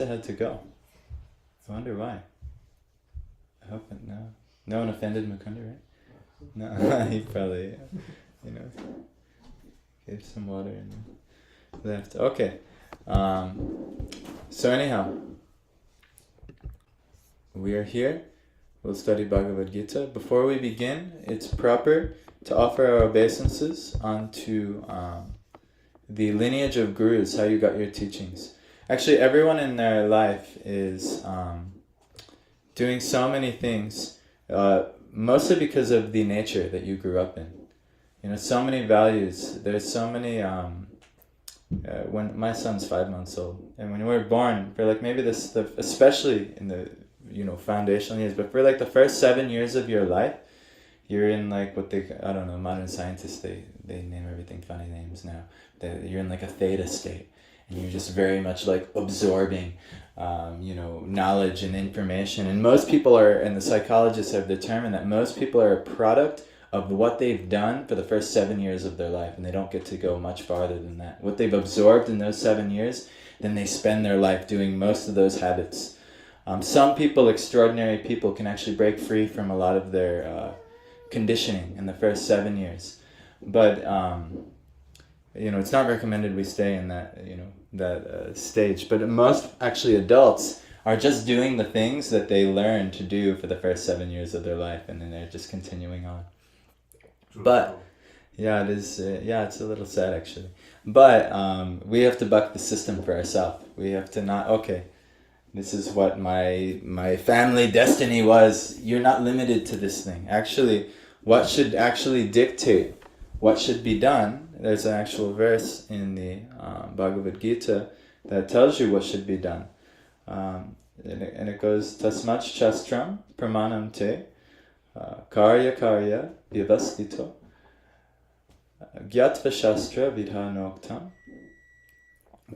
I had to go. I wonder why. I hope it, no one offended Mukunda, right? No, he probably, gave some water and left. Okay. So anyhow, we are here. We'll study Bhagavad Gita. Before we begin, it's proper to offer our obeisances onto the lineage of gurus, how you got your teachings. Actually, everyone in their life is doing so many things, mostly because of the nature that you grew up in. So many values. There's so many. When my son's 5 months old, and when we were born, for like maybe especially in the foundational years, but for like the first 7 years of your life, you're in like what I don't know, modern scientists, they name everything funny names now. You're in like a theta state, and you're just very much like absorbing, knowledge and information. And most people and the psychologists have determined that most people are a product of what they've done for the first 7 years of their life, and they don't get to go much farther than that. What they've absorbed in those 7 years, then they spend their life doing most of those habits. Some people, extraordinary people, can actually break free from a lot of their conditioning in the first 7 years. But it's not recommended we stay in that stage. But most actually adults are just doing the things that they learned to do for the first 7 years of their life, and then they're just continuing on. But yeah, it is. It's a little sad actually. But we have to buck the system for ourselves. We have to not. Okay, this is what my family destiny was. You're not limited to this thing. Actually, what should actually dictate what should be done? There's an actual verse in the Bhagavad Gita that tells you what should be done, and it goes tasmat shastram pramanam te. Karya vyavastito gyatva shastra vidhanoktam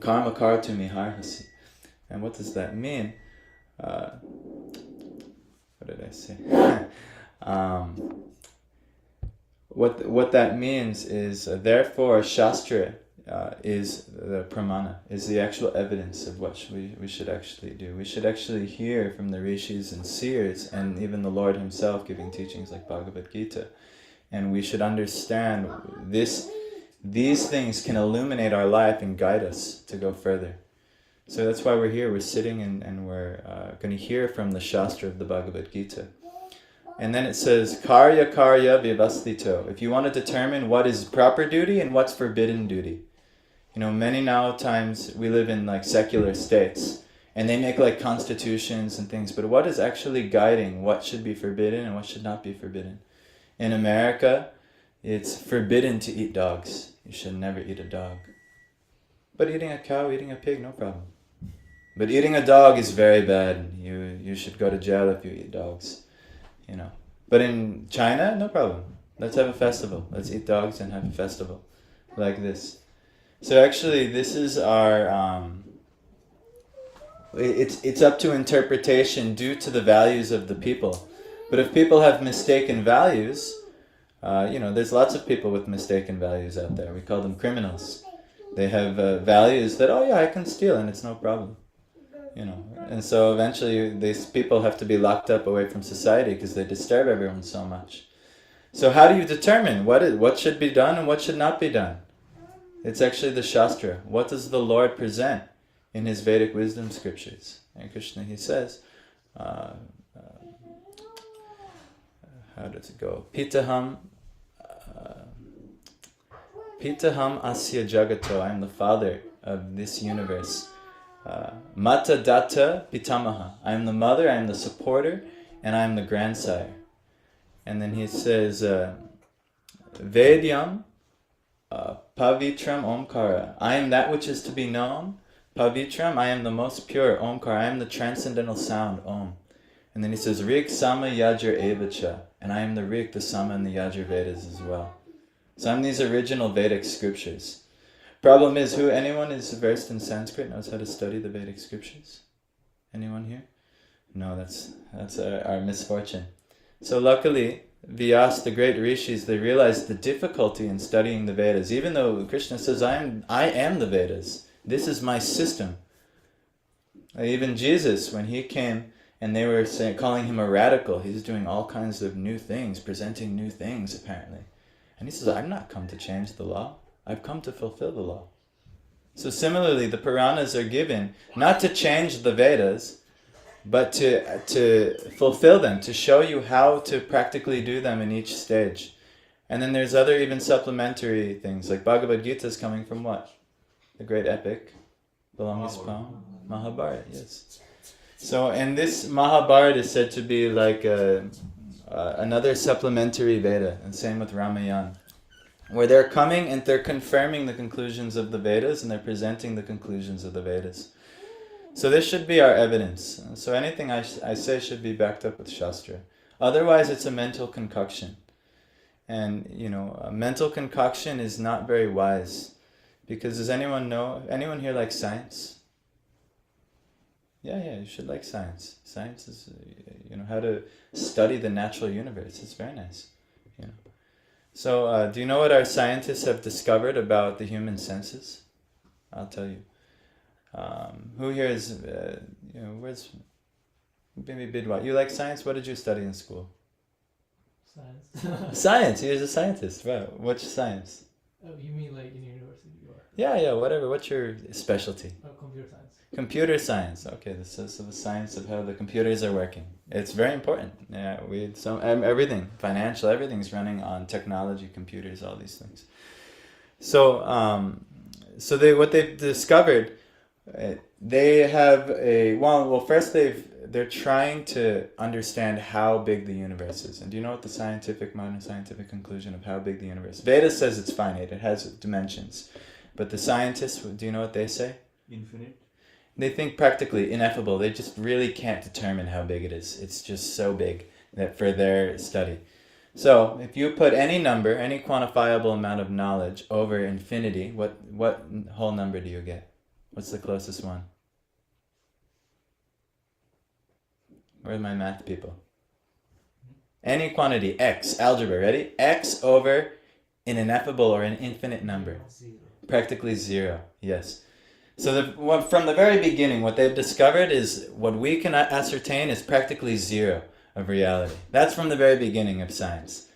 karma kartu miharhasi. And what does that mean? What did I say? What that means is therefore shastra is the pramana, is the actual evidence of what we should actually do. We should actually hear from the rishis and seers, and even the Lord himself giving teachings like Bhagavad Gita. And we should understand these things can illuminate our life and guide us to go further. So that's why we're here. We're sitting and we're going to hear from the Shastra of the Bhagavad Gita. And then it says, Karya vyavastito. If you want to determine what is proper duty and what's forbidden duty. Many now times we live in like secular states, and they make like constitutions and things, but what is actually guiding what should be forbidden and what should not be forbidden? In America, it's forbidden to eat dogs. You should never eat a dog. But eating a cow, eating a pig, no problem. But eating a dog is very bad. You should go to jail if you eat dogs. But in China, no problem. Let's have a festival. Let's eat dogs and have a festival like this. So actually, this is our. It's up to interpretation due to the values of the people. But if people have mistaken values, there's lots of people with mistaken values out there. We call them criminals. They have values that I can steal and it's no problem. And so eventually these people have to be locked up away from society because they disturb everyone so much. So how do you determine what should be done and what should not be done? It's actually the Shastra. What does the Lord present in his Vedic wisdom scriptures? And Krishna, he says, how does it go? Pitaham asya jagato. I am the father of this universe. Mata datta pitamaha. I am the mother, I am the supporter, and I am the grandsire. And then he says, Vedyam pavitram omkara. I am that which is to be known. Pavitram, I am the most pure. Omkara, I am the transcendental sound. Om. And then he says, Rig sama yajur evacha. And I am the Rig, the Sama, and the Yajur Vedas as well. So I'm these original Vedic scriptures. Problem is, anyone is versed in Sanskrit, knows how to study the Vedic scriptures? Anyone here? No, that's our misfortune. So luckily, Vyas, the great rishis, they realized the difficulty in studying the Vedas. Even though Krishna says, I am the Vedas. This is my system. Even Jesus, when he came and they were calling him a radical, he's doing all kinds of new things, presenting new things apparently. And he says, I've not come to change the law. I've come to fulfill the law. So similarly, the Puranas are given not to change the Vedas, but to fulfill them, to show you how to practically do them in each stage. And then there's other even supplementary things, like Bhagavad Gita is coming from what? The great epic belonging to Mahabharata, yes. So, and this Mahabharata is said to be like another supplementary Veda, and same with Ramayana, where they're coming and they're confirming the conclusions of the Vedas and they're presenting the conclusions of the Vedas. So this should be our evidence. So anything I say should be backed up with Shastra. Otherwise it's a mental concoction. And, a mental concoction is not very wise. Because does anyone here like science? Yeah, you should like science. Science is, how to study the natural universe. It's very nice, So, do you know what our scientists have discovered about the human senses? I'll tell you. Who here is, where's, maybe Bidwa? You like science? What did you study in school? Science. Science. He is a scientist. Right. Which science? Oh, you mean like in university or? Yeah, whatever. What's your specialty? Computer science. Computer science. Okay, this is the science of how the computers are working. It's very important. Yeah, everything, financial, everything's running on technology, computers, all these things. So, what they've discovered, they have first they're trying to understand how big the universe is. And do you know what the modern scientific conclusion of how big the universe is? Veda says it's finite, it has dimensions. But the scientists, do you know what they say? Infinite. They think practically ineffable. They just really can't determine how big it is. It's just so big that for their study. So if you put any number, any quantifiable amount of knowledge over infinity, what whole number do you get? What's the closest one? Where are my math people? Any quantity, x, algebra, ready? X over an ineffable or an infinite number. Zero. Practically zero, yes. So from the very beginning, what they've discovered is what we can ascertain is practically zero of reality. That's from the very beginning of science.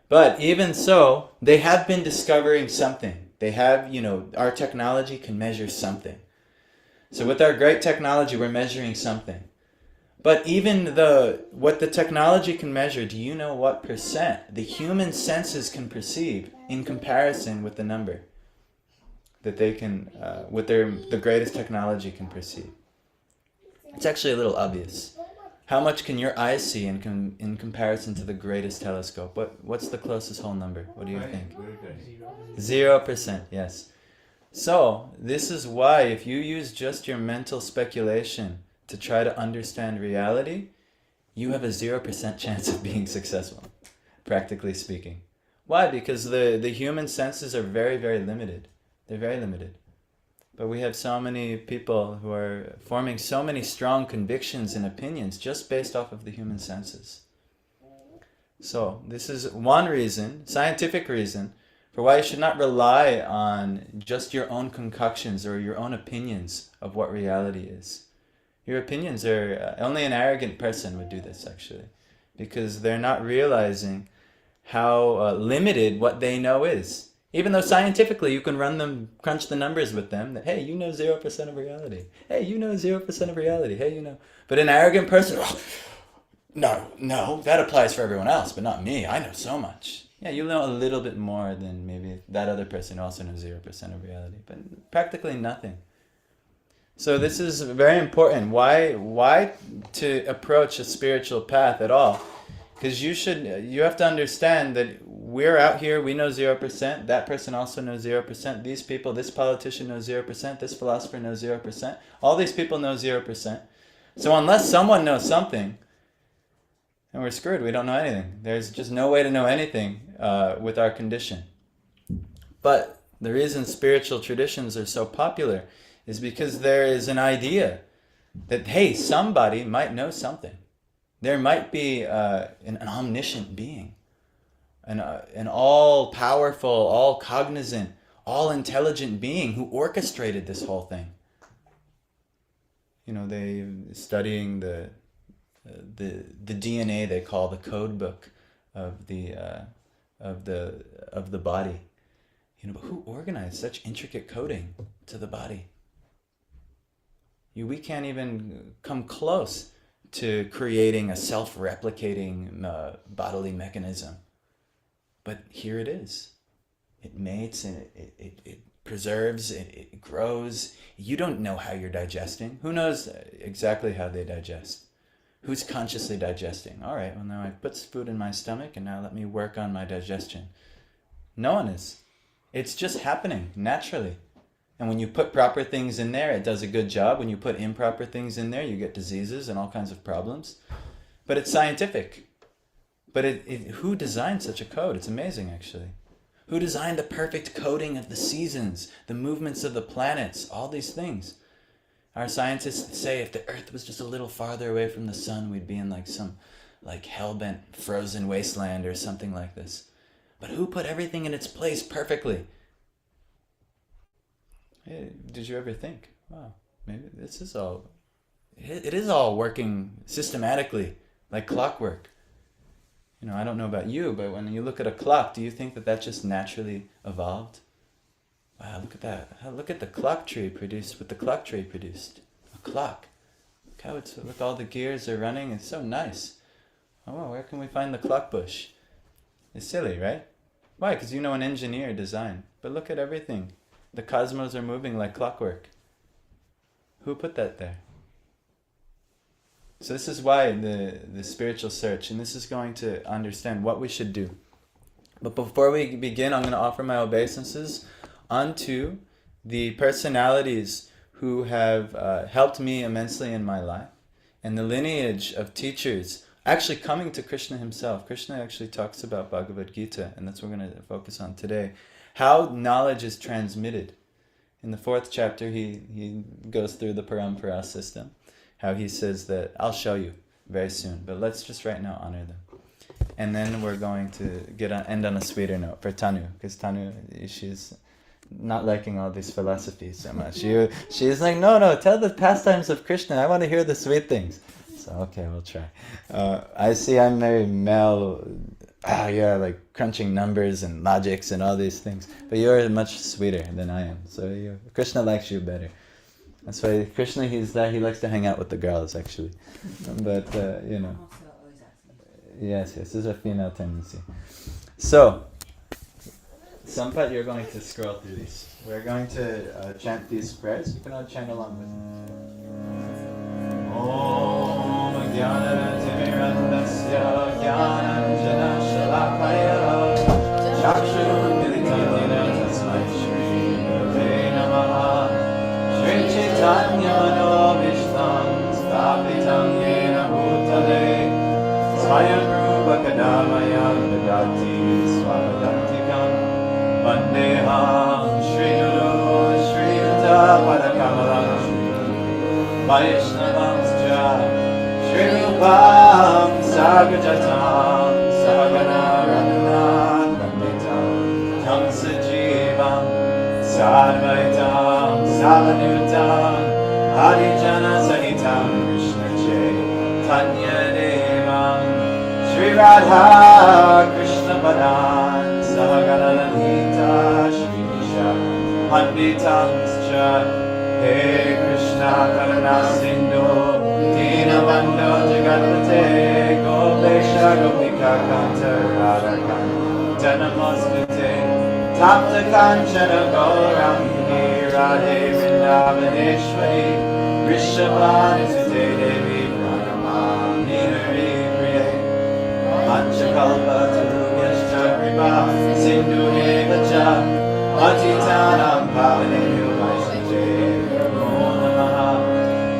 But even so, they have been discovering something. They have, our technology can measure something. So with our great technology, we're measuring something. But even what the technology can measure, do you know what percent the human senses can perceive in comparison with the number that they can, the greatest technology can perceive? It's actually a little obvious. How much can your eyes see in comparison to the greatest telescope? What's the closest whole number? What do you think? 0%, yes. So, this is why if you use just your mental speculation to try to understand reality, you have a 0% chance of being successful, practically speaking. Why? Because the human senses are very, very limited. They're very limited. But we have so many people who are forming so many strong convictions and opinions just based off of the human senses. So, this is one reason, scientific reason, for why you should not rely on just your own concoctions or your own opinions of what reality is. Your opinions are, only an arrogant person would do this actually, because they're not realizing how limited what they know is. Even though scientifically you can crunch the numbers with them, that hey, 0% of reality. Hey, 0% of reality. Hey, But an arrogant person, no, that applies for everyone else, but not me. I know so much. Yeah, you know a little bit more than maybe that other person who also knows 0% of reality, but practically nothing. So this is very important. Why to approach a spiritual path at all? Because you have to understand that we're out here, we know 0%, that person also knows 0%, these people, this politician knows 0%, this philosopher knows 0%, all these people know 0%. So unless someone knows something, and we're screwed, we don't know anything. There's just no way to know anything with our condition. But the reason spiritual traditions are so popular is because there is an idea that, hey, somebody might know something. There might be an omniscient being, an all-powerful, all-cognizant, all-intelligent being who orchestrated this whole thing. they studying the DNA they call the code book of the body. But who organized such intricate coding to the body? We can't even come close to creating a self-replicating bodily mechanism. But here it is. It mates and it preserves, it grows. You don't know how you're digesting. Who knows exactly how they digest? Who's consciously digesting? All right, well now I put food in my stomach and now let me work on my digestion. No one is. It's just happening naturally. And when you put proper things in there, it does a good job. When you put improper things in there, you get diseases and all kinds of problems. But it's scientific. But who designed such a code? It's amazing, actually. Who designed the perfect coding of the seasons, the movements of the planets, all these things? Our scientists say if the Earth was just a little farther away from the sun, we'd be in some hell-bent frozen wasteland or something like this. But who put everything in its place perfectly? Hey, did you ever think, wow, maybe this is all, it is all working systematically, like clockwork. I don't know about you, but when you look at a clock, do you think that just naturally evolved? Wow, look at that. Look at the clock tree produced, what the clock tree produced. A clock. Look, all the gears are running. It's so nice. Oh, where can we find the clock bush? It's silly, right? Why? Because an engineer designed. But look at everything. The cosmos are moving like clockwork. Who put that there? So this is why the spiritual search, and this is going to understand what we should do. But before we begin, I'm going to offer my obeisances unto the personalities who have helped me immensely in my life, and the lineage of teachers actually coming to Krishna himself. Krishna actually talks about Bhagavad Gita, and that's what we're going to focus on today. How knowledge is transmitted. In the 4th chapter, he goes through the parampara system, how he says that I'll show you very soon, but let's just right now honor them. And then we're going to end on a sweeter note for Tanu, because Tanu, she's not liking all these philosophies so much. She's like, no, tell the pastimes of Krishna. I want to hear the sweet things. So, okay, we'll try. I see I'm very male, like crunching numbers and logics and all these things. But you're much sweeter than I am. So Krishna likes you better. That's why Krishna, he likes to hang out with the girls, actually. But, Yes, this is a female tendency. So, Sampath, you're going to scroll through these. We're going to chant these prayers. You can all chant along with me. Om Jnana Timirandasya Jnananjana Shalakaya Chakshur Militanina Tasmai Shri Gurave Namaha Shri Chaitanya Mano Vishtam Stapitam Yena Bhutale Swayam Rupa Kadamayam Dadati Swavadantikam Vandeham Shri Guru Shri Yuta Padakamalam Shri Vaishnavam Shri Rupam Sagajatam Sagana Ranana Panditam Tam Sajivam Sadvaitam Savanutam Harijana Sahitam Krishna Chaitanya Devam Shri Radha Krishna Padan Sagana Lalita Shri Nisha Panditam Hey Krishna Karuna Sindhu Dinabandho Jagatpate Gopesha Gopika Kanta Radhakan Janamostate Tapta Kanchana Gaurangi Radhe Vrindavaneshwari Rishabhanasute Devi Pranamami Hari Priye Panchakalpa Tarubhyascha Kripa Sindhu Evacha Patitanam Pavanebhyo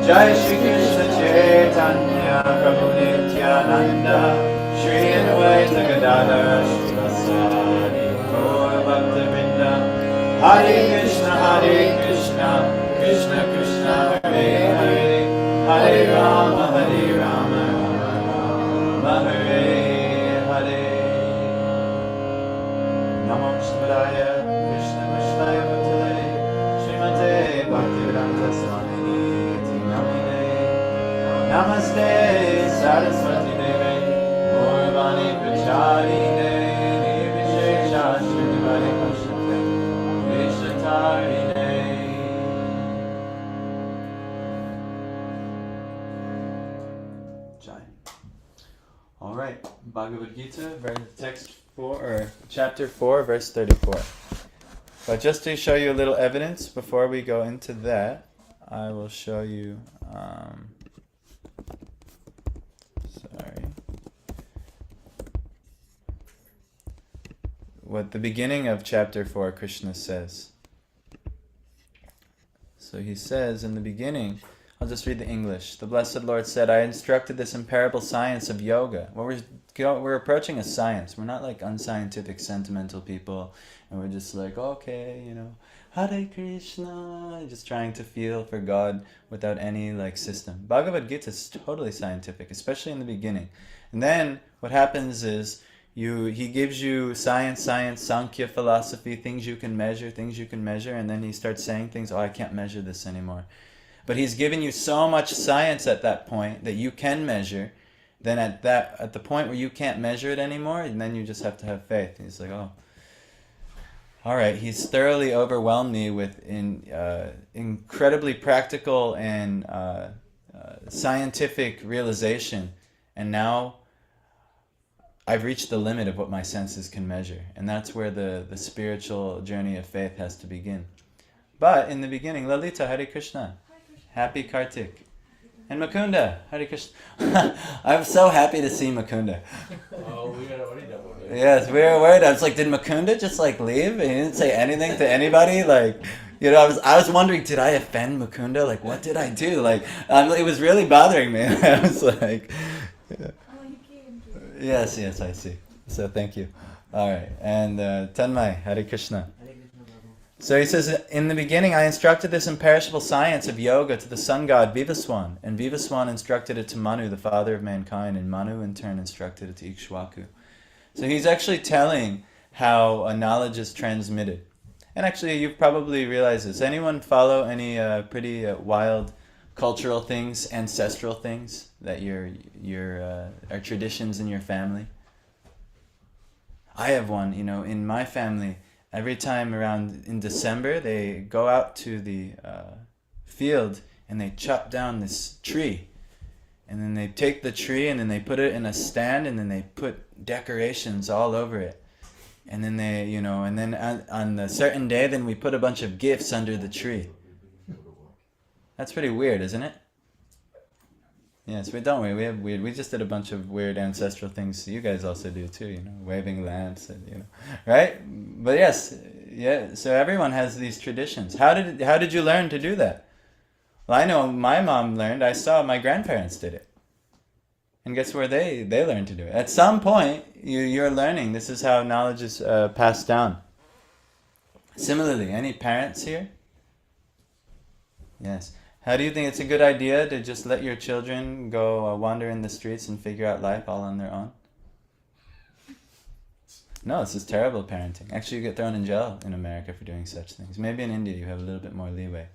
Jai Shri Krishna Chaitanya Prabhu Nityananda Shri Advaita Gadadhara Srivasadi Gaura Bhakta Vrinda Hare Krishna Krishna Krishna Hare Hare Hare Rama Rama Hare Hare Namo Shamdaya Krishna Krishnaya Bhaktale Srimate Bhaktivedanta Swami Namine Namaste Saraswati Deve Gurvani Pracharine Nirvishesha Srimati Pashyate Vishnatarine. Jai. All right, Bhagavad Gita, chapter 4, verse 34. But just to show you a little evidence before we go into that, I will show you. What the beginning of chapter 4 Krishna says. So he says in the beginning, I'll just read the English. The Blessed Lord said, I instructed this imperishable science of yoga. Well, we're approaching a science. We're not like unscientific, sentimental people, and we're just like, okay, Hare Krishna, just trying to feel for God without any like system. Bhagavad Gita is totally scientific, especially in the beginning. And then what happens is he gives you science, Sankhya, philosophy, things you can measure, and then he starts saying things, I can't measure this anymore. But he's given you so much science at that point that you can measure. Then at the point where you can't measure it anymore, and then you just have to have faith. And he's like, all right. He's thoroughly overwhelmed me with incredibly practical and scientific realization, and now I've reached the limit of what my senses can measure, and that's where the spiritual journey of faith has to begin. But in the beginning, Lalita, Hare Krishna. Happy Kartik. And Mukunda, Hare Krishna. I'm so happy to see Mukunda. Oh, we got already done with it. Yes, we were worried. I was like, did Mukunda just like leave? And he didn't say anything to anybody? Like, I was wondering, did I offend Mukunda? Like, what did I do? Like, it was really bothering me. I was like, yes, I see. So thank you. All right. And Tanmay, Hare Krishna. So he says, in the beginning I instructed this imperishable science of yoga to the sun god Vivaswan, and Vivaswan instructed it to Manu, the father of mankind, and Manu in turn instructed it to Ikshwaku. So he's actually telling how a knowledge is transmitted. And actually you've probably realized this. Anyone follow any pretty wild cultural things, ancestral things that are traditions in your family? I have one, in my family. Every time around in December, they go out to the field and they chop down this tree. And then they take the tree and then they put it in a stand and then they put decorations all over it. And then and then on a certain day, then we put a bunch of gifts under the tree. That's pretty weird, isn't it? Yes, don't we? We have weird. We just did a bunch of weird ancestral things. You guys also do too, waving lamps and right? But yes, yeah. So everyone has these traditions. How did you learn to do that? Well, I know my mom learned. I saw my grandparents did it, and guess where they learned to do it? At some point, you're learning. This is how knowledge is passed down. Similarly, any parents here? Yes. How do you think it's a good idea to just let your children go wander in the streets and figure out life all on their own? No, this is terrible parenting. Actually, you get thrown in jail in America for doing such things. Maybe in India you have a little bit more leeway.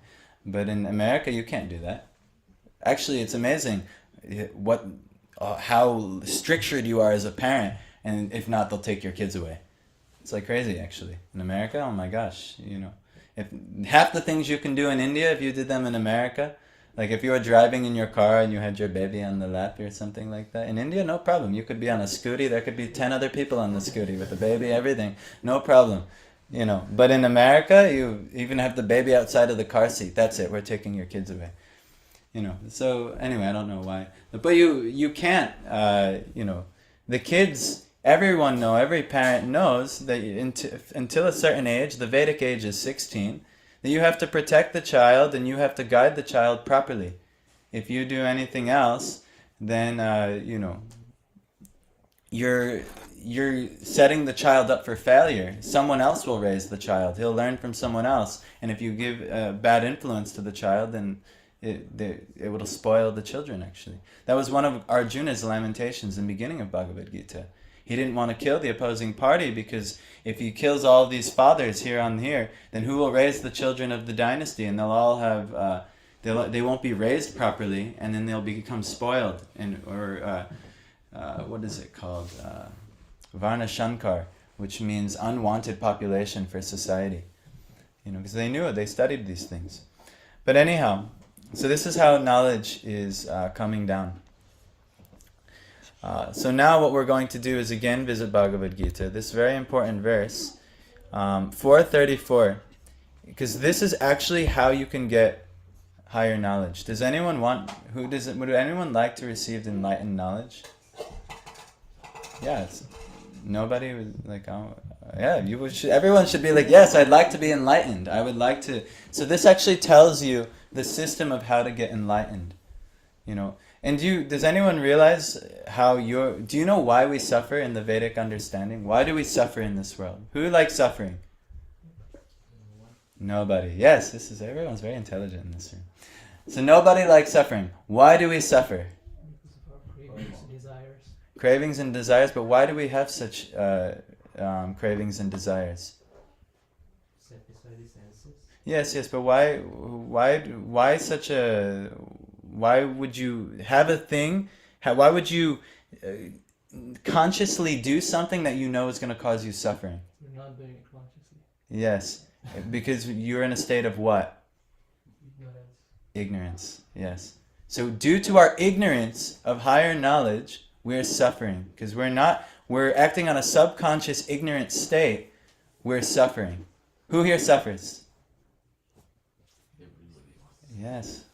But in America, you can't do that. Actually, it's amazing how strictured you are as a parent, and if not, they'll take your kids away. It's like crazy, actually. In America, oh my gosh, If half the things you can do in India, if you did them in America, like if you were driving in your car and you had your baby on the lap or something like that, in India, no problem. You could be on a scooty. There could be 10 other people on the scooty with the baby, everything. No problem. But in America, you even have the baby outside of the car seat. That's it. We're taking your kids away. So anyway, I don't know why. But you can't, the kids... every parent knows that until a certain age, the Vedic age is 16, that you have to protect the child and you have to guide the child properly. If you do anything else, then, you're setting the child up for failure. Someone else will raise the child. He'll learn from someone else. And if you give bad influence to the child, then it will spoil the children, actually. That was one of Arjuna's lamentations in the beginning of Bhagavad Gita. He didn't want to kill the opposing party because if he kills all of these fathers here, then who will raise the children of the dynasty? And they'll all have they won't be raised properly, and then they'll become spoiled, or what is it called? Varna Shankar, which means unwanted population for society. Because they knew it, they studied these things. But anyhow, so this is how knowledge is coming down. So now what we're going to do is again visit Bhagavad Gita, this very important verse, 434, because this is actually how you can get higher knowledge. Does anyone would anyone like to receive enlightened knowledge? Yes. Nobody would like, everyone should be like, yes, I'd like to be enlightened. I would like to. So this actually tells you the system of how to get enlightened. And does anyone realize do you know why we suffer in the Vedic understanding? Why do we suffer in this world? Who likes suffering? Nobody. Yes, everyone's very intelligent in this room. So nobody likes suffering. Why do we suffer? Because of our cravings and desires. Cravings and desires, but why do we have such cravings and desires? Satisfy the senses. Yes, but why such a... Why would you have a thing? Why would you consciously do something that you know is going to cause you suffering? You're not doing it consciously. Yes, because you're in a state of what? Ignorance. Yes. So due to our ignorance of higher knowledge, we're suffering. Because we're acting on a subconscious ignorant state, we're suffering. Who here suffers? Yes.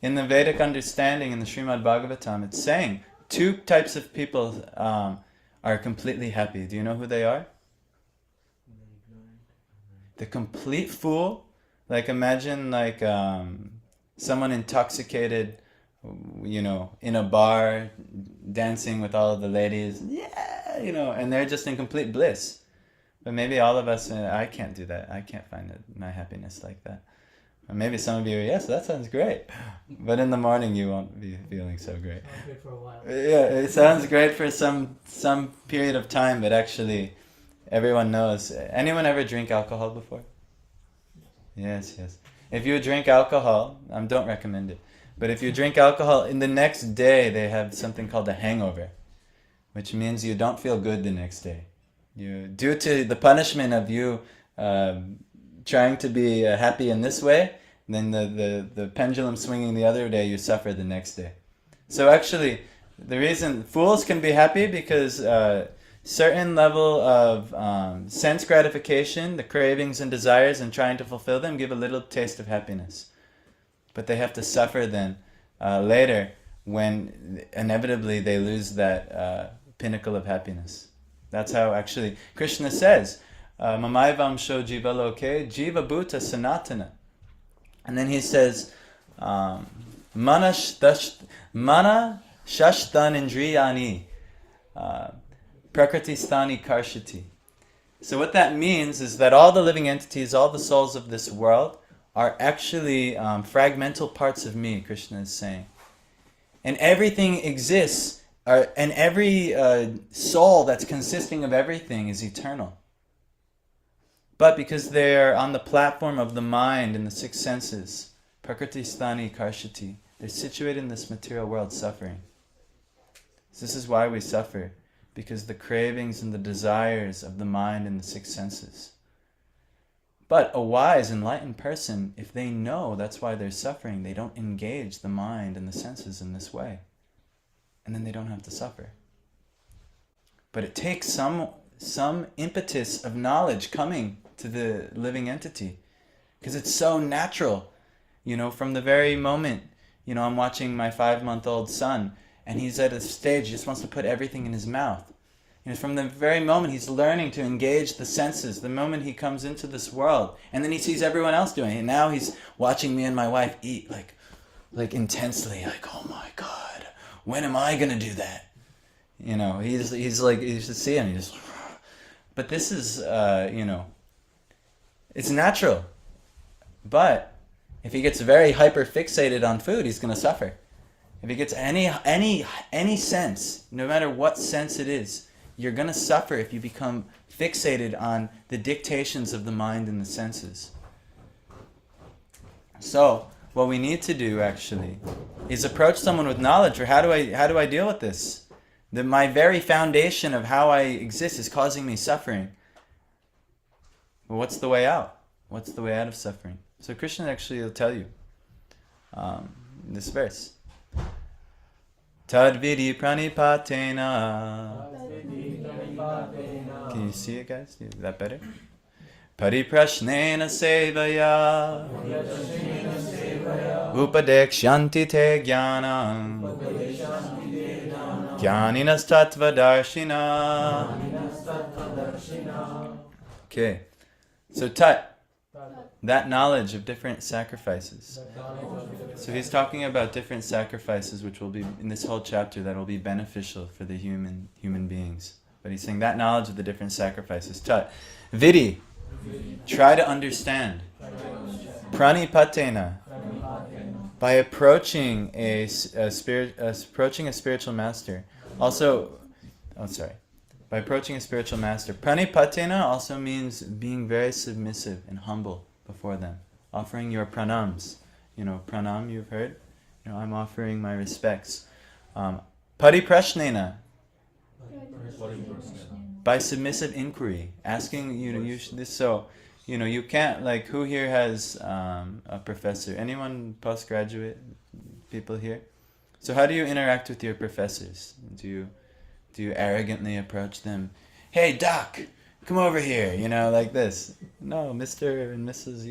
In the Vedic understanding, in the Srimad Bhagavatam, it's saying 2 types of people are completely happy. Do you know who they are? The complete fool. Like imagine someone intoxicated, in a bar, dancing with all of the ladies. Yeah, and they're just in complete bliss. But maybe all of us, I can't do that. I can't find my happiness like that. Or maybe some of you, yes, that sounds great. But in the morning you won't be feeling so great. Sounds great for a while. Yeah, it sounds great for some period of time, but actually everyone knows. Anyone ever drink alcohol before? Yes. If you drink alcohol, don't recommend it. But if you drink alcohol, in the next day they have something called a hangover, which means you don't feel good the next day. Due to the punishment of you trying to be happy in this way, then the pendulum swinging the other day, you suffer the next day. So actually, the reason fools can be happy because certain level of sense gratification, the cravings and desires and trying to fulfill them give a little taste of happiness. But they have to suffer then later when inevitably they lose that pinnacle of happiness. That's how actually Krishna says, Mamaivam sho jiva loke jiva bhuta sanatana. And then he says, Mana shastan indriyani prakriti sthani karshati. So what that means is that all the living entities, all the souls of this world are actually fragmental parts of me, Krishna is saying. And everything exists, and every soul that's consisting of everything is eternal. But because they're on the platform of the mind and the 6 senses, prakriti sthani karshati, they're situated in this material world suffering. So this is why we suffer, because the cravings and the desires of the mind and the 6 senses. But a wise, enlightened person, if they know that's why they're suffering, they don't engage the mind and the senses in this way. And then they don't have to suffer. But it takes some impetus of knowledge coming to the living entity. Because it's so natural. From the very moment, I'm watching my 5-month-old son, and he's at a stage, he just wants to put everything in his mouth. From the very moment he's learning to engage the senses, the moment he comes into this world, and then he sees everyone else doing it. And now he's watching me and my wife eat like intensely, like, oh my God, when am I going to do that? He's like, you should see him, but this is, it's natural. But if he gets very hyper fixated on food, he's going to suffer. If he gets any sense, no matter what sense it is, you're going to suffer if you become fixated on the dictations of the mind and the senses. So, what we need to do actually is approach someone with knowledge. Or how do I deal with this? That my very foundation of how I exist is causing me suffering. Well, what's the way out? What's the way out of suffering? So Krishna actually will tell you this verse. Tad vidi pranipatena. Can you see it, guys? Is that better? Pariprashnena sevaya upadekshanti te jnanam jnaninas tattva darshina. Okay. So tat, that knowledge of different sacrifices. So he's talking about different sacrifices which will be, in this whole chapter, that will be beneficial for the human beings. But he's saying that knowledge of the different sacrifices. Tat. Vidi. Try to understand. Pranipatena. By approaching a spiritual master. Also, by approaching a spiritual master. Pranipatena also means being very submissive and humble before them. Offering your pranams. Pranam you've heard. I'm offering my respects. Pariprashnena. By submissive inquiry. Asking, you can't, like, who here has a professor? Anyone postgraduate people here? So how do you interact with your professors? Do you arrogantly approach them? Hey, Doc, come over here, like this. No, Mr. and Mrs.,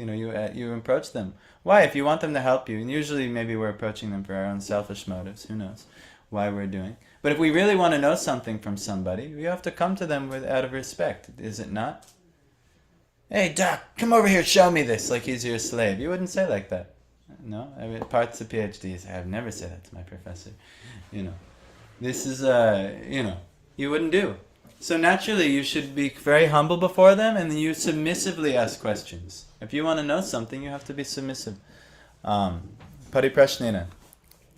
you approach them. Why? If you want them to help you, and usually maybe we're approaching them for our own selfish motives, who knows why we're doing. But if we really want to know something from somebody, we have to come to them out of respect, is it not? Hey, Doc, come over here, show me this, like he's your slave. You wouldn't say like that. No? I mean, parts of PhDs, I have never said that to my professor. This is, you wouldn't do. So naturally, you should be very humble before them, and then you submissively ask questions. If you want to know something, you have to be submissive. Pariprashnena.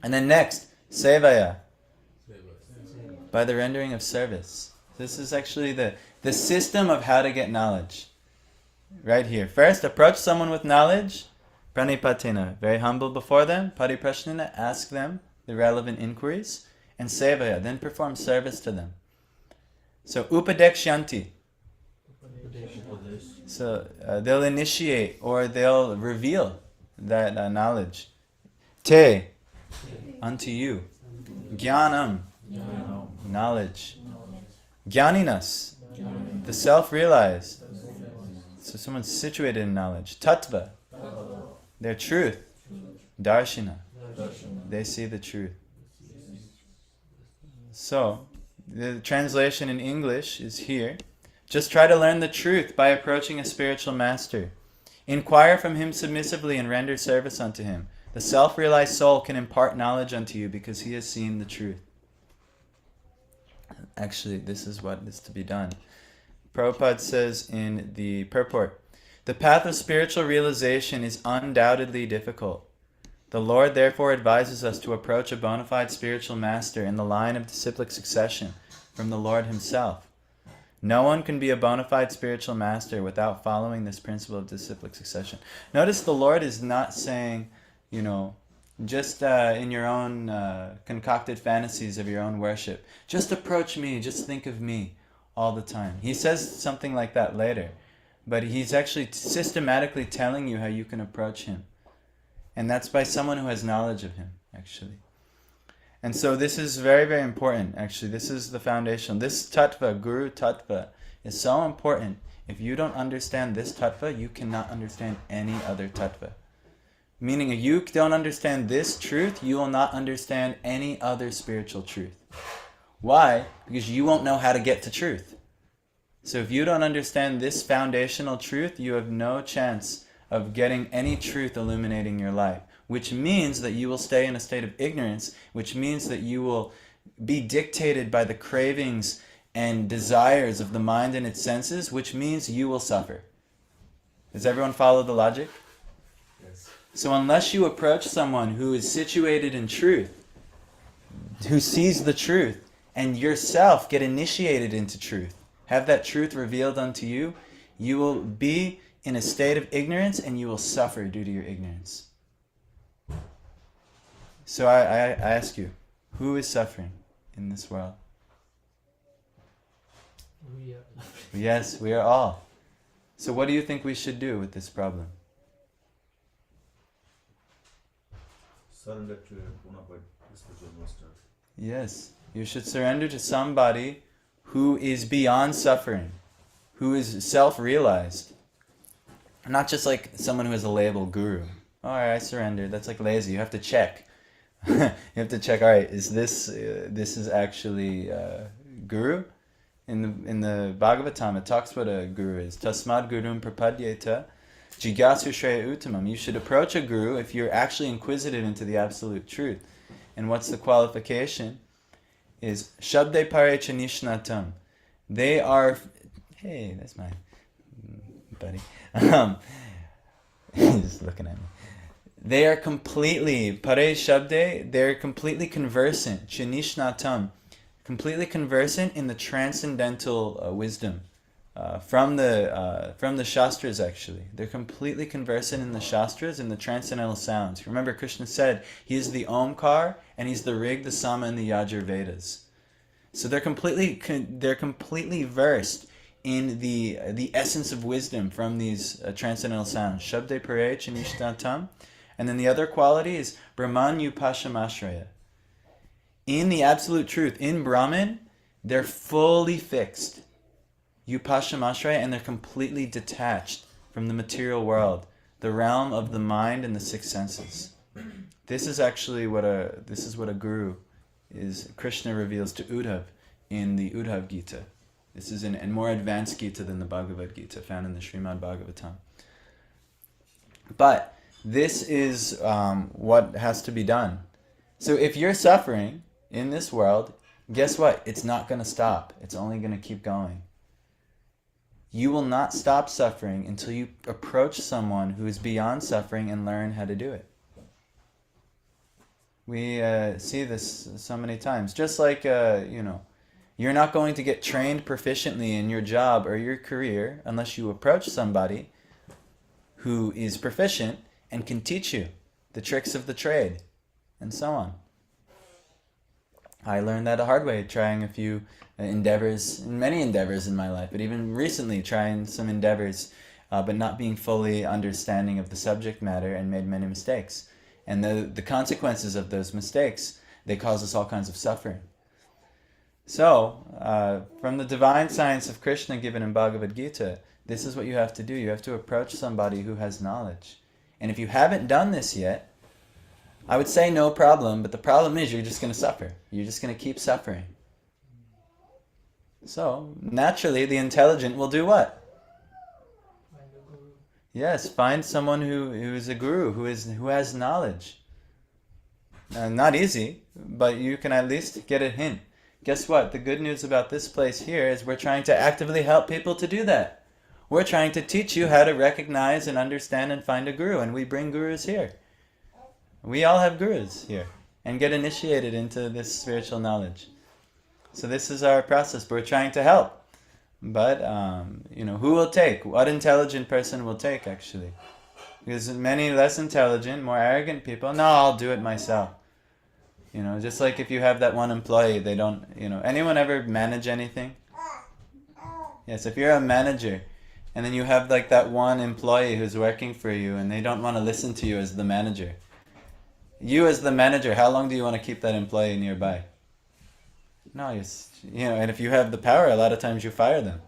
And then next, sevaya. By the rendering of service. This is actually the system of how to get knowledge. Right here. First, approach someone with knowledge. Pranipatena. Very humble before them. Pariprashnena. Ask them the relevant inquiries. And sevaya. Then perform service to them. So, upadekshanti. So, they'll initiate or they'll reveal that knowledge. Te. Unto you. Jnanam. Knowledge. Jnaninas. The self-realized. So someone's situated in knowledge. Tattva. Their truth. Darshina. They see the truth. So, the translation in English is here. Just try to learn the truth by approaching a spiritual master. Inquire from him submissively and render service unto him. The self-realized soul can impart knowledge unto you because he has seen the truth. Actually, this is what is to be done. Prabhupada says in the purport, the path of spiritual realization is undoubtedly difficult. The Lord therefore advises us to approach a bona fide spiritual master in the line of disciplic succession from the Lord himself. No one can be a bona fide spiritual master without following this principle of disciplic succession. Notice the Lord is not saying, just in your own concocted fantasies of your own worship. Just approach me, just think of me all the time. He says something like that later. But he's actually systematically telling you how you can approach him. And that's by someone who has knowledge of him, actually. And so this is very, very important, actually. This is the foundation. This tattva, Guru tattva, is so important. If you don't understand this tattva, you cannot understand any other tattva. Meaning, if you don't understand this truth, you will not understand any other spiritual truth. Why? Because you won't know how to get to truth. So if you don't understand this foundational truth, you have no chance of getting any truth illuminating your life. Which means that you will stay in a state of ignorance, which means that you will be dictated by the cravings and desires of the mind and its senses, which means you will suffer. Does everyone follow the logic? Yes. So unless you approach someone who is situated in truth, who sees the truth, and yourself get initiated into truth, have that truth revealed unto you, you will be in a state of ignorance and you will suffer due to your ignorance. So I ask you, who is suffering in this world? We Yes, we are all. So what do you think we should do with this problem? Surrender to a bona fide spiritual master. Yes, you should surrender to somebody who is beyond suffering, who is self-realized. Not just like someone who has a label, guru. All right, I surrendered. That's like lazy. You have to check. You have to check. All right, is this is actually guru? In the Bhagavatam, it talks what a guru is. Tasmad gurum prapadyeta jigasu shreya uttamam. You should approach a guru if you're actually inquisitive into the absolute truth. And what's the qualification? Is shabde parecha nishnatam. They are. Hey, that's my buddy. He's just looking at me. They are completely pare shabde. They're completely conversant. Chinishnatam. Completely conversant in the transcendental wisdom from the Shastras. Actually, they're completely conversant in the Shastras, in the transcendental sounds. Remember, Krishna said he is the Omkar and he's the Rig, the Sama, and the Yajur Vedas. So they're completely versed in the essence of wisdom from these transcendental sounds. Shabde Pare Chanishtatam, and then the other quality is Brahman Upashamashraya. In the absolute truth, in Brahman, they're fully fixed. Upashamashraya, and they're completely detached from the material world, the realm of the mind and the six senses. This is actually what a guru is. Krishna reveals to Uddhav in the Uddhav Gita. This is a more advanced Gita than the Bhagavad Gita, found in the Srimad Bhagavatam. But this is what has to be done. So if you're suffering in this world, guess what? It's not going to stop. It's only going to keep going. You will not stop suffering until you approach someone who is beyond suffering and learn how to do it. We see this so many times. Just like, you're not going to get trained proficiently in your job or your career unless you approach somebody who is proficient and can teach you the tricks of the trade and so on. I learned that the hard way, trying a few many endeavors in my life, but even recently trying some endeavors, but not being fully understanding of the subject matter and made many mistakes. And the consequences of those mistakes, they cause us all kinds of suffering. So, from the divine science of Krishna given in Bhagavad Gita, this is what you have to do. You have to approach somebody who has knowledge. And if you haven't done this yet, I would say no problem, but the problem is you're just going to suffer. You're just going to keep suffering. So, naturally, the intelligent will do what? find a guru. Yes, find someone who is a guru, who has knowledge. Not easy, but you can at least get a hint. Guess what? The good news about this place here is we're trying to actively help people to do that. We're trying to teach you how to recognize and understand and find a guru, and we bring gurus here. We all have gurus here and get initiated into this spiritual knowledge. So this is our process. We're trying to help. But, who will take? What intelligent person will take, actually? Because many less intelligent, more arrogant people, no, I'll do it myself. Just like if you have that one employee, they don't, anyone ever manage anything? Yes, if you're a manager, and then you have like that one employee who's working for you, and they don't want to listen to you as the manager. You as the manager, how long do you want to keep that employee nearby? No, and if you have the power, a lot of times you fire them.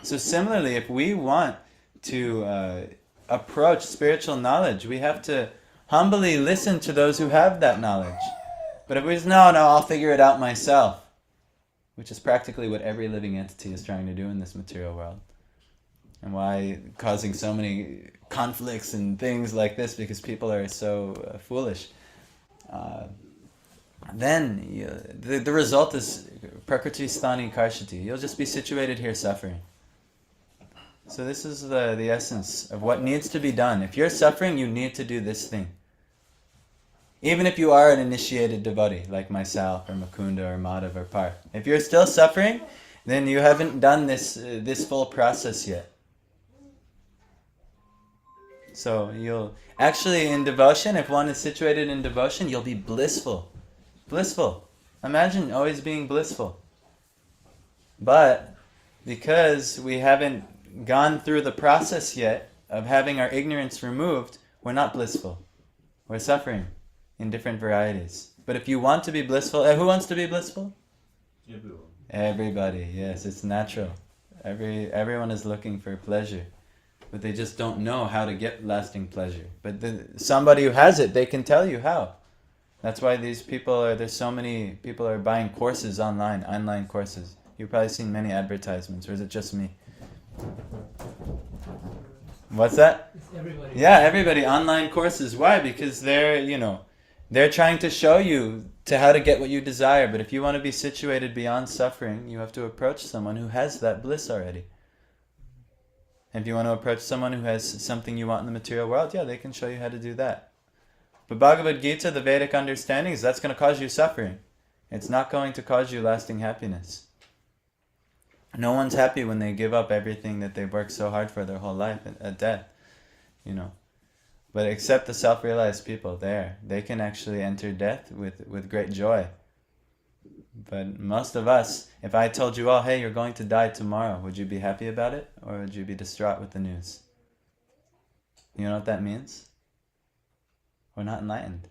So similarly, if we want to approach spiritual knowledge, we have to humbly listen to those who have that knowledge. But if we just, no, I'll figure it out myself, which is practically what every living entity is trying to do in this material world. And why causing so many conflicts and things like this, because people are so foolish. Then the result is prakriti sthani karshati. You'll just be situated here suffering. So this is the essence of what needs to be done. If you're suffering, you need to do this thing. Even if you are an initiated devotee, like myself, or Mukunda, or Madhav, or Parth. If you're still suffering, then you haven't done this full process yet. So you'll actually in devotion, if one is situated in devotion, you'll be blissful. Blissful. Imagine always being blissful. But because we haven't gone through the process yet of having our ignorance removed, we're not blissful. We're suffering in different varieties. But if you want to be blissful, who wants to be blissful? Everyone. Everybody, yes, it's natural. Everyone is looking for pleasure, but they just don't know how to get lasting pleasure. But somebody who has it, they can tell you how. That's why there's so many people are buying courses online courses. You've probably seen many advertisements, or is it just me? What's that? It's everybody. Yeah, everybody, online courses. Why? Because they're trying to show you to how to get what you desire. But if you want to be situated beyond suffering, you have to approach someone who has that bliss already. If you want to approach someone who has something you want in the material world, yeah, they can show you how to do that. But Bhagavad Gita, the Vedic understanding is that's going to cause you suffering. It's not going to cause you lasting happiness. No one's happy when they give up everything that they've worked so hard for their whole life at death, But except the self-realized people they can actually enter death with great joy. But most of us, if I told you, oh, hey, you're going to die tomorrow, would you be happy about it? Or would you be distraught with the news? You know what that means? We're not enlightened.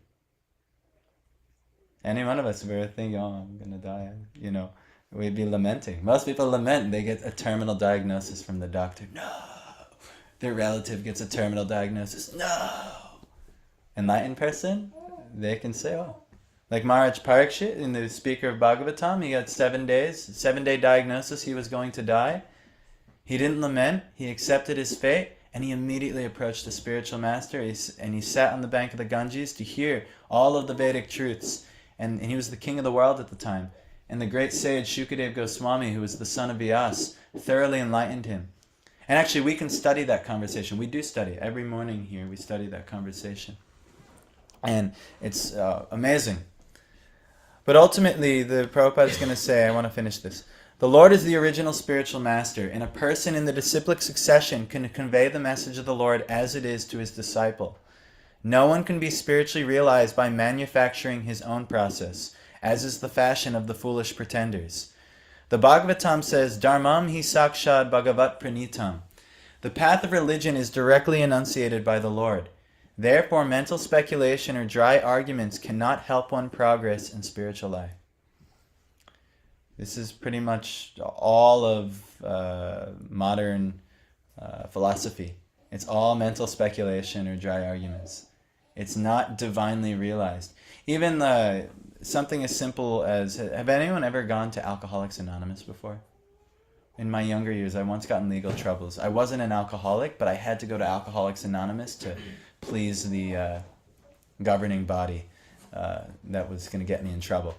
Any one of us, if we were thinking, oh, I'm going to die, we'd be lamenting. Most people lament. They get a terminal diagnosis from the doctor. No. Their relative gets a terminal diagnosis. No. Enlightened person, they can say, oh. Like Maharaj Parikshit, in the speaker of Bhagavatam, he got 7-day diagnosis, he was going to die. He didn't lament, he accepted his fate, and he immediately approached the spiritual master, and he sat on the bank of the Ganges to hear all of the Vedic truths. And he was the king of the world at the time. And the great sage Shukadeva Goswami, who was the son of Vyas, thoroughly enlightened him. And actually, we can study that conversation. We do study. Every morning here, we study that conversation. And it's amazing. But ultimately, the Prabhupada is going to say, I want to finish this. The Lord is the original spiritual master, and a person in the disciplic succession can convey the message of the Lord as it is to his disciple. No one can be spiritually realized by manufacturing his own process, as is the fashion of the foolish pretenders. The Bhagavatam says, Dharmam hi sakshad bhagavat pranitam. The path of religion is directly enunciated by the Lord. Therefore, mental speculation or dry arguments cannot help one progress in spiritual life. This is pretty much all of modern philosophy. It's all mental speculation or dry arguments. It's not divinely realized. Even something as simple as, have anyone ever gone to Alcoholics Anonymous before? In my younger years, I once got in legal troubles. I wasn't an alcoholic, but I had to go to Alcoholics Anonymous to please the governing body that was going to get me in trouble.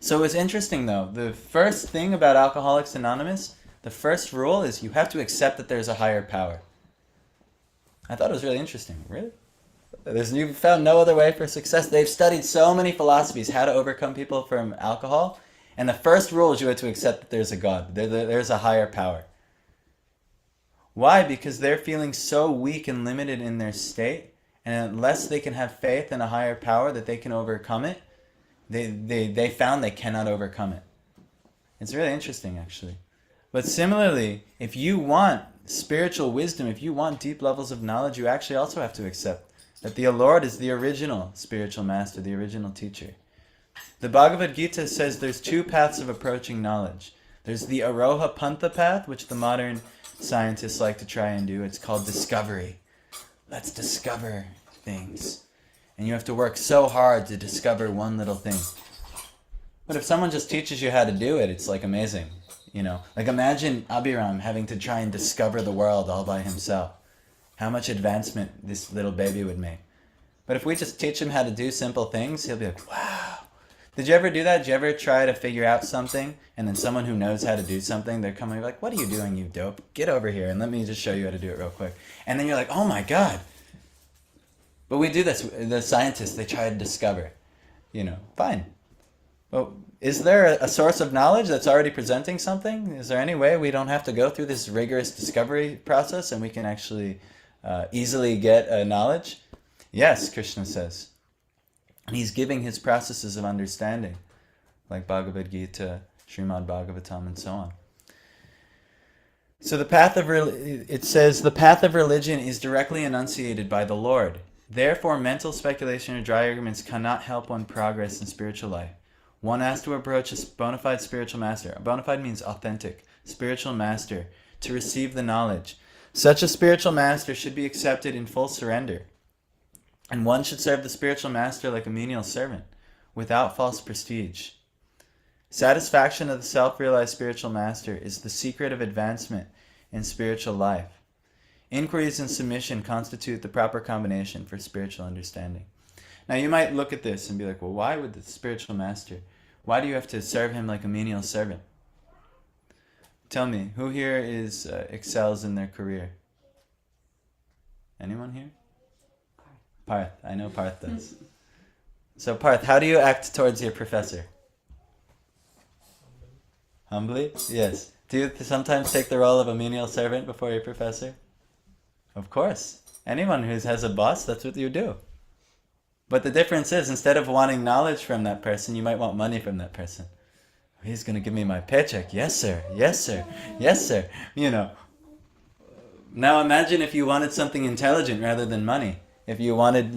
So it was interesting, though. The first thing about Alcoholics Anonymous, the first rule is you have to accept that there's a higher power. I thought it was really interesting. Really? You've found no other way for success. They've studied so many philosophies, how to overcome people from alcohol. And the first rule is you have to accept that there's a God. There's a higher power. Why? Because they're feeling so weak and limited in their state. And unless they can have faith in a higher power that they can overcome it, they found they cannot overcome it. It's really interesting, actually. But similarly, if you want spiritual wisdom, if you want deep levels of knowledge, you actually also have to accept that the Lord is the original spiritual master, the original teacher. The Bhagavad Gita says there's two paths of approaching knowledge. There's the Aroha Pantha path, which the modern scientists like to try and do. It's called discovery. Let's discover things. And you have to work so hard to discover one little thing. But if someone just teaches you how to do it, it's like amazing. Like imagine Abhiram having to try and discover the world all by himself. How much advancement this little baby would make. But if we just teach him how to do simple things, he'll be like, wow. Did you ever do that? Did you ever try to figure out something, and then someone who knows how to do something, they're coming like, what are you doing, you dope? Get over here, and let me just show you how to do it real quick. And then you're like, oh my God. But we do this. The scientists, they try to discover. Fine. Well, is there a source of knowledge that's already presenting something? Is there any way we don't have to go through this rigorous discovery process and we can actually easily get knowledge? Yes, Krishna says. And he's giving his processes of understanding, like Bhagavad Gita, Srimad Bhagavatam, and so on. So it says, the path of religion is directly enunciated by the Lord. Therefore, mental speculation or dry arguments cannot help one progress in spiritual life. One has to approach a bona fide spiritual master. Bona fide means authentic, spiritual master, to receive the knowledge. Such a spiritual master should be accepted in full surrender. And one should serve the spiritual master like a menial servant, without false prestige. Satisfaction of the self-realized spiritual master is the secret of advancement in spiritual life. Inquiries and submission constitute the proper combination for spiritual understanding. Now you might look at this and be like, well, why would the spiritual master, why do you have to serve him like a menial servant? Tell me, who here excels in their career? Anyone here? Parth. I know Parth does. So Parth, how do you act towards your professor? Humbly? Yes. Do you sometimes take the role of a menial servant before your professor? Of course. Anyone who has a boss, that's what you do. But the difference is, instead of wanting knowledge from that person, you might want money from that person. He's going to give me my paycheck. Yes, sir. Yes, sir. Yes, sir. Now imagine if you wanted something intelligent rather than money. If you wanted,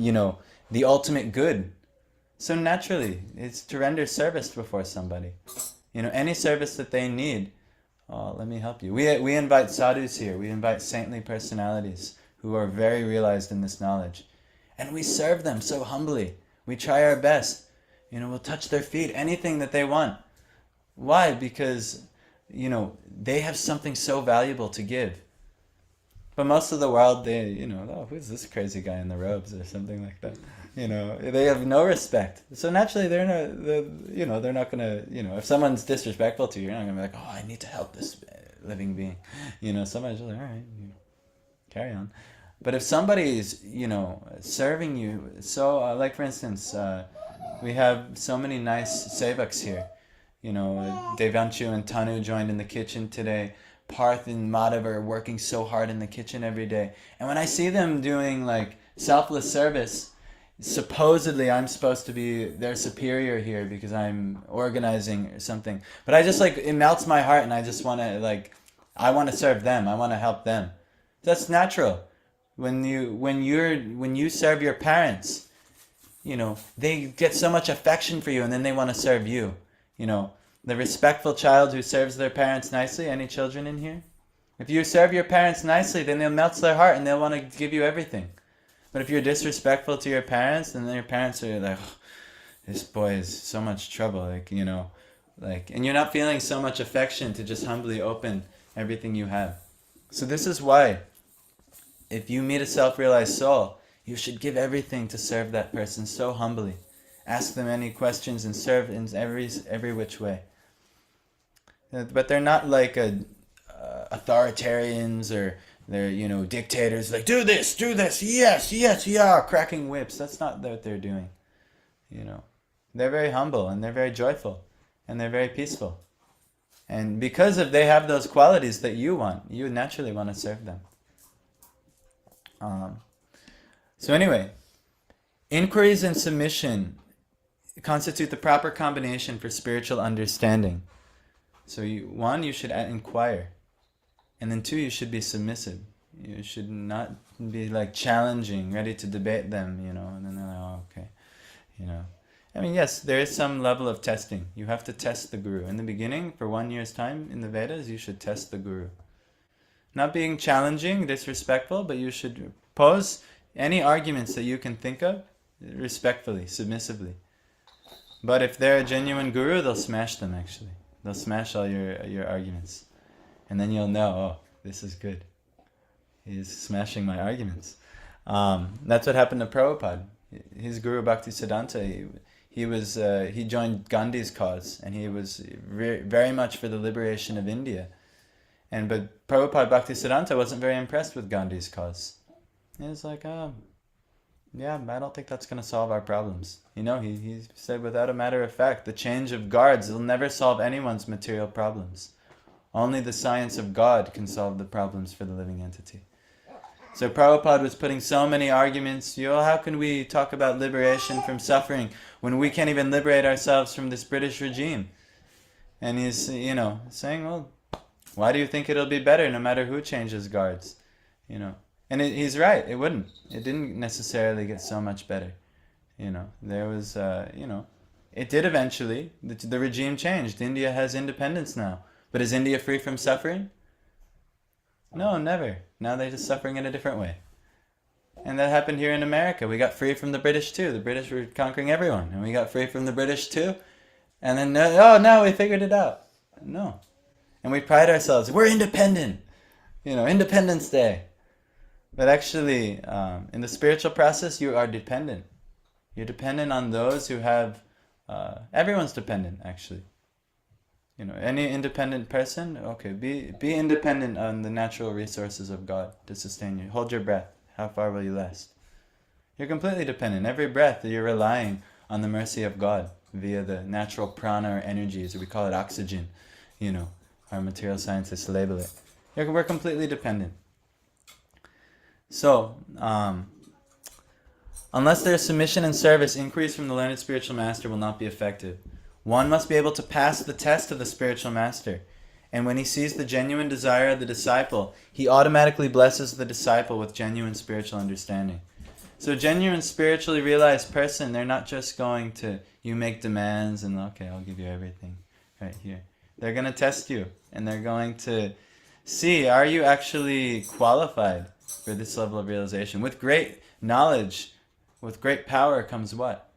the ultimate good. So naturally, it's to render service before somebody. Any service that they need, let me help you. We invite sadhus here. We invite saintly personalities who are very realized in this knowledge. And we serve them so humbly. We try our best. We'll touch their feet, anything that they want. Why? Because, they have something so valuable to give. But most of the world, they, who's this crazy guy in the robes or something like that? They have no respect. So naturally, they're not going to, if someone's disrespectful to you, you're not going to be like, oh, I need to help this living being. Somebody's just like, all right, carry on. But if somebody's, serving you, so, like for instance, we have so many nice sevaks here. Devanshu and Tanu joined in the kitchen today. Parth and Madhav are working so hard in the kitchen every day. And when I see them doing selfless service, supposedly I'm supposed to be their superior here because I'm organizing or something. But I just it melts my heart and I just want to I want to serve them. I want to help them. That's natural. When you serve your parents, they get so much affection for you and then they want to serve you. The respectful child who serves their parents nicely. Any children in here? If you serve your parents nicely, then they'll melt their heart and they'll want to give you everything. But if you're disrespectful to your parents, then your parents are like, oh, this boy is so much trouble, and you're not feeling so much affection to just humbly open everything you have. So this is why, if you meet a self-realized soul, you should give everything to serve that person so humbly. Ask them any questions and serve in every which way. But they're not authoritarians or they're, dictators, do this, yes, yeah, cracking whips. That's not what they're doing. They're very humble and they're very joyful and they're very peaceful. And because they have those qualities that you want, you naturally want to serve them. So anyway, inquiries and submission constitute the proper combination for spiritual understanding. So you should inquire. And then 2, you should be submissive. You should not be challenging, ready to debate them, and then they're like, oh, okay. Yes, there is some level of testing. You have to test the guru. In the beginning, for 1 year's time in the Vedas, you should test the guru. Not being challenging, disrespectful, but you should pose any arguments that you can think of respectfully, submissively. But if they're a genuine guru, they'll smash them actually. They'll smash all your arguments. And then you'll know, oh, this is good. He's smashing my arguments. That's what happened to Prabhupada. His guru Bhaktisiddhanta, he joined Gandhi's cause, and he was very much for the liberation of India. But Prabhupada Bhaktisiddhanta wasn't very impressed with Gandhi's cause. He was like, yeah, I don't think that's going to solve our problems. He said without a matter of fact, the change of guards will never solve anyone's material problems. Only the science of God can solve the problems for the living entity. So Prabhupada was putting so many arguments, how can we talk about liberation from suffering when we can't even liberate ourselves from this British regime? And he's, saying, well, why do you think it'll be better no matter who changes guards? And he's right, it wouldn't. It didn't necessarily get so much better. There was, it did eventually. The regime changed. India has independence now. But is India free from suffering? No, never. Now they're just suffering in a different way. And that happened here in America. We got free from the British too. The British were conquering everyone. And we got free from the British too. And then, now we figured it out. No. And we pride ourselves. We're independent. Independence Day. But actually, in the spiritual process, you are dependent. You're dependent on those who have... everyone's dependent, actually. Any independent person, okay, be independent on the natural resources of God to sustain you. Hold your breath. How far will you last? You're completely dependent. Every breath, you're relying on the mercy of God via the natural prana or energies, or we call it oxygen. Our material scientists label it. We're completely dependent. So, unless their submission and service increase from the learned spiritual master will not be effective. One must be able to pass the test of the spiritual master. And when he sees the genuine desire of the disciple, he automatically blesses the disciple with genuine spiritual understanding. So a genuine spiritually realized person, they're not just going to, you make demands and okay, I'll give you everything right here. They're going to test you and they're going to see, are you actually qualified for this level of realization? With great knowledge, with great power comes what?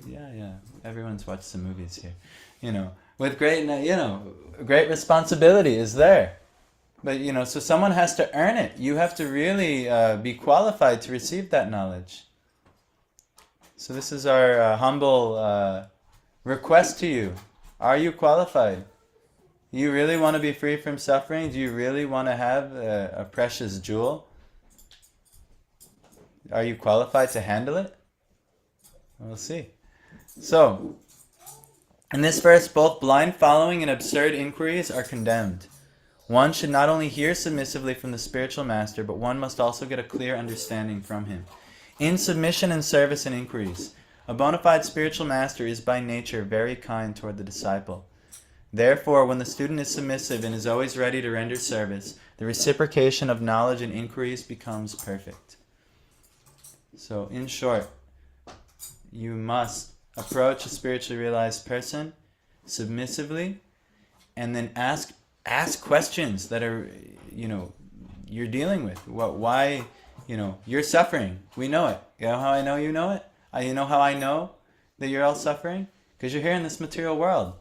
Yeah. Everyone's watched some movies here. With great, great responsibility is there. But, so someone has to earn it. You have to really be qualified to receive that knowledge. So this is our humble request to you. Are you qualified? You really want to be free from suffering? Do you really want to have a precious jewel? Are you qualified to handle it? We'll see. So, in this verse, both blind following and absurd inquiries are condemned. One should not only hear submissively from the spiritual master, but one must also get a clear understanding from him. In submission and service and inquiries, a bona fide spiritual master is by nature very kind toward the disciple. Therefore, when the student is submissive and is always ready to render service, the reciprocation of knowledge and inquiries becomes perfect. So, in short, you must approach a spiritually realized person submissively and then ask questions that are, you're dealing with. Why, you're suffering. We know it. You know how I know you know it? You know how I know that you're all suffering? Because you're here in this material world.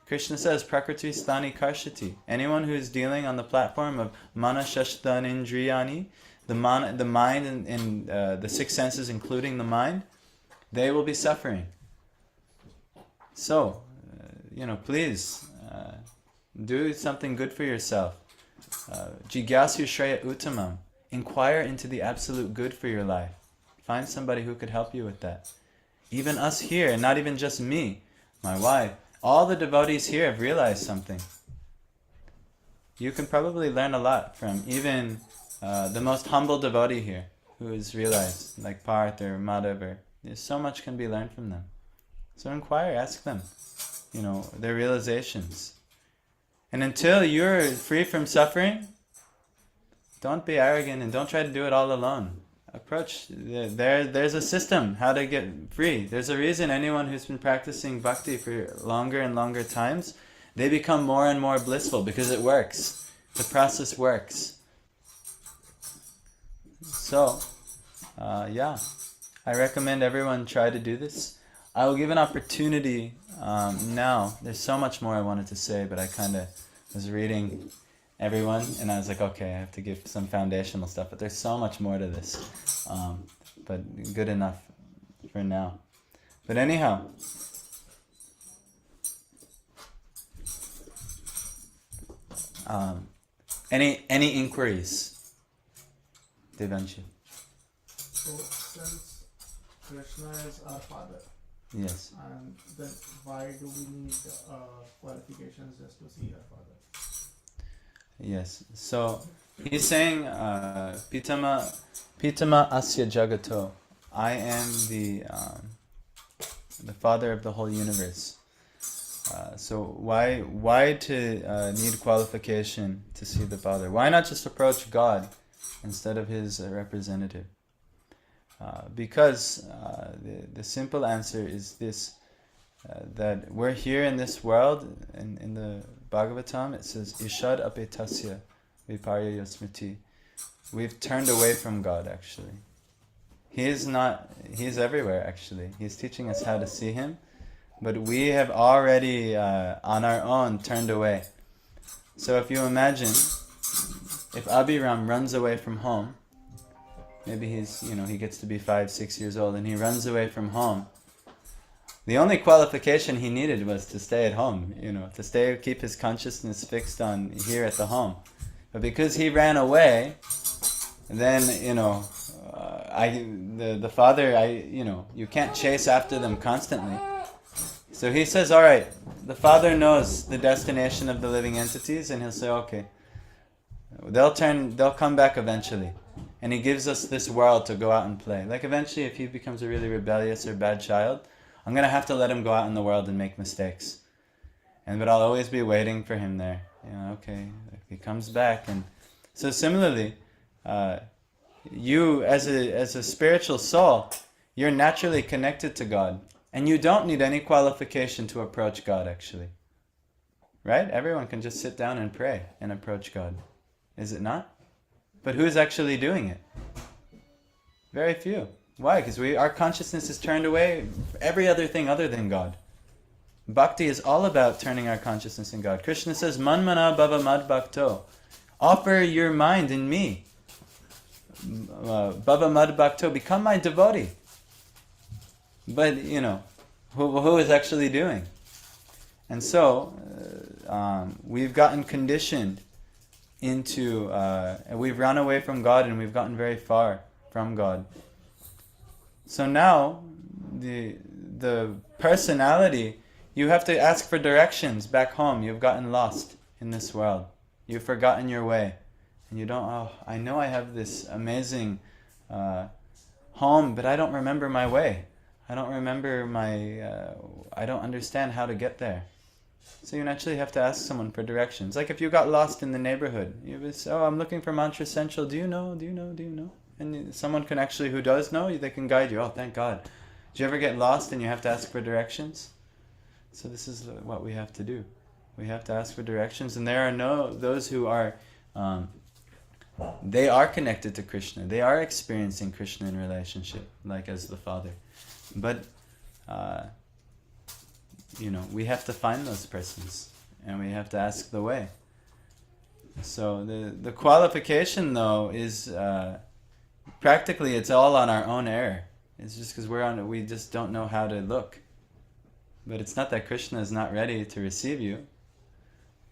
Krishna says, Prakriti Sthani Karshati. Anyone who is dealing on the platform of Mana Shashtan Indriyani, the mind and the six senses, including the mind, they will be suffering. So, please do something good for yourself. Jigyasu Shreya Uttamam. Inquire into the absolute good for your life. Find somebody who could help you with that. Even us here, and not even just me, my wife, all the devotees here have realized something. You can probably learn a lot from even the most humble devotee here who has realized, like Parth or Madhav, there's so much can be learned from them. So inquire, ask them, their realizations. And until you're free from suffering, don't be arrogant and don't try to do it all alone. Approach, there's a system how to get free. There's a reason anyone who's been practicing bhakti for longer and longer times, they become more and more blissful because it works. The process works. So, I recommend everyone try to do this. I will give an opportunity now. There's so much more I wanted to say, but I kind of was reading everyone, and I was like, okay, I have to give some foundational stuff, but there's so much more to this. But good enough for now. But anyhow, any inquiries, Devanshu? So, since Krishna is our father, Yes. and then why do we need qualifications just to see our father? Yes. So He's saying, Pitama Asya Jagato. I am the father of the whole universe. So why to need qualification to see the Father? Why not just approach God instead of His representative? Because the simple answer is this, that we're here in this world, in the Bhagavatam it says, Ishad apetasya viparya yasmriti. We've turned away from God actually. He is everywhere actually. He's teaching us how to see Him, but we have already on our own turned away. So if you imagine, if Abhiram runs away from home, maybe he gets to be 5-6 years old and he runs away from home. The only qualification he needed was to stay at home, to keep his consciousness fixed on here at the home. But because he ran away, then, the Father, you can't chase after them constantly. So he says, all right, the Father knows the destination of the living entities, and He'll say, okay, they'll come back eventually. And He gives us this world to go out and play. Like eventually, if he becomes a really rebellious or bad child, I'm going to have to let him go out in the world and make mistakes. But I'll always be waiting for him there. Okay, if he comes back. And so similarly, you as a spiritual soul, you're naturally connected to God. And you don't need any qualification to approach God actually. Right? Everyone can just sit down and pray and approach God. Is it not? But who's actually doing it? Very few. Why? Because our consciousness is turned away every other thing other than God. Bhakti is all about turning our consciousness in God. Krishna says, Manmana bhava mad bhakto. Offer your mind in me. Bhava mad bhakto. Become my devotee. But, who is actually doing? And so, we've gotten conditioned into, we've run away from God and we've gotten very far from God. So now, the personality, you have to ask for directions back home. You've gotten lost in this world. You've forgotten your way. And you don't, I know I have this amazing home, but I don't remember my way. I don't remember I don't understand how to get there. So you naturally have to ask someone for directions. Like if you got lost in the neighborhood, you would say, I'm looking for Mantra Central. Do you know? And someone can actually, who does know, they can guide you. Oh, thank God. Did you ever get lost and you have to ask for directions? So this is what we have to do. We have to ask for directions. And there are those who are, they are connected to Krishna. They are experiencing Krishna in relationship, like as the Father. But, we have to find those persons. And we have to ask the way. So the qualification, though, is... practically, it's all on our own error. It's just because we just don't know how to look. But it's not that Krishna is not ready to receive you.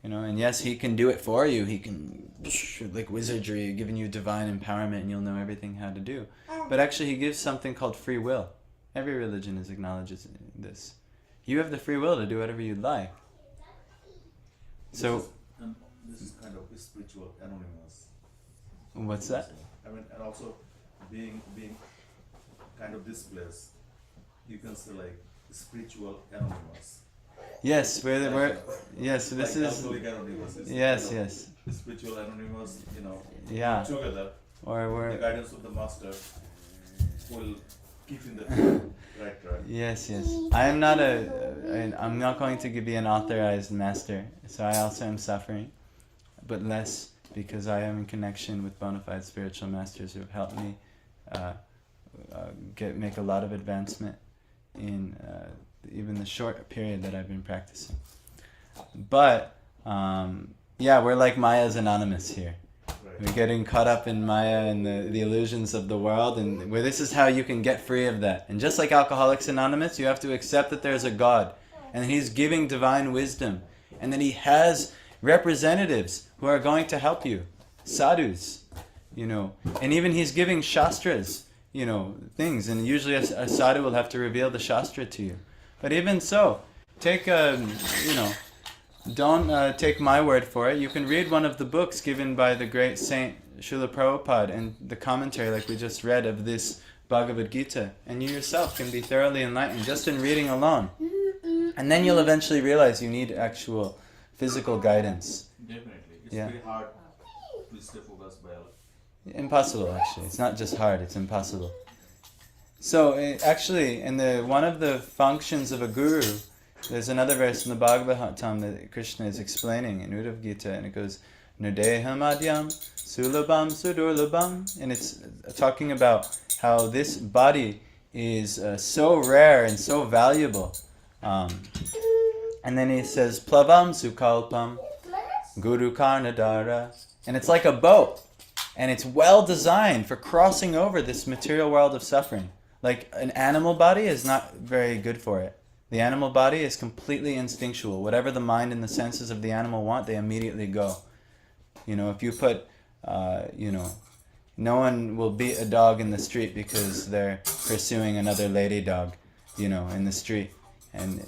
And yes, He can do it for you. He can, like wizardry, giving you divine empowerment and you'll know everything how to do. But actually, He gives something called free will. Every religion acknowledges this. You have the free will to do whatever you'd like. So... This is kind of spiritual anonymous. What's that? And also being kind of this place, you can say like spiritual anonymous. Yes, yes. This like is alcoholic anonymous. yes, yes. Spiritual anonymous, Yeah. together. Or we're The guidance of the master will keep in the right track. Yes. I'm not going to be an authorized master, so I also am suffering, but less because I am in connection with bona fide spiritual masters who have helped me make a lot of advancement in even the short period that I've been practicing. But we're like Maya's anonymous here. Right. We're getting caught up in Maya and the illusions of the world, and where this is how you can get free of that. And just like Alcoholics Anonymous, you have to accept that there's a God, and that He's giving divine wisdom, and that He has representatives who are going to help you, sadhus, and even He's giving shastras, things, and usually a sadhu will have to reveal the shastra to you. But even so, take don't take my word for it. You can read one of the books given by the great saint Srila Prabhupada and the commentary like we just read of this Bhagavad Gita, and you yourself can be thoroughly enlightened just in reading alone. And then you'll eventually realize you need actual physical guidance. Definitely. It's Yeah. very hard to stay focused by Impossible, actually. It's not just hard, it's impossible. So, actually, in one of the functions of a guru, there's another verse in the Bhagavatam that Krishna is explaining in Uddhava Gita, and it goes, Nudeham adyam sulabam sudurlabam, and it's talking about how this body is so rare and so valuable. And then he says, Plavam sukalpam guru karnadara, and it's like a boat, and it's well designed for crossing over this material world of suffering. Like an animal body is not very good for it. The animal body is completely instinctual. Whatever the mind and the senses of the animal want, they immediately go. You know, if you put, no one will beat a dog in the street because they're pursuing another lady dog, in the street. And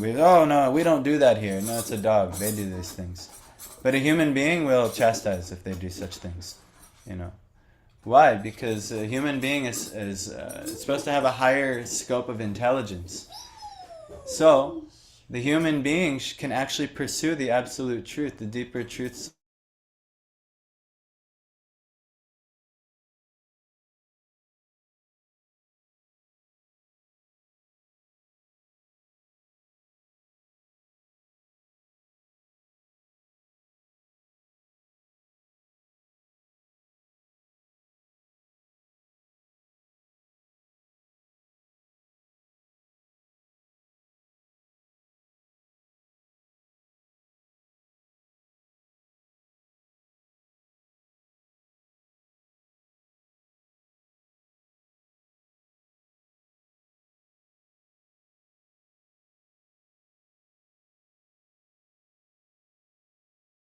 no, we don't do that here. No, it's a dog. They do these things. But a human being will chastise if they do such things, Why? Because a human being is supposed to have a higher scope of intelligence. So, the human being can actually pursue the absolute truth, the deeper truths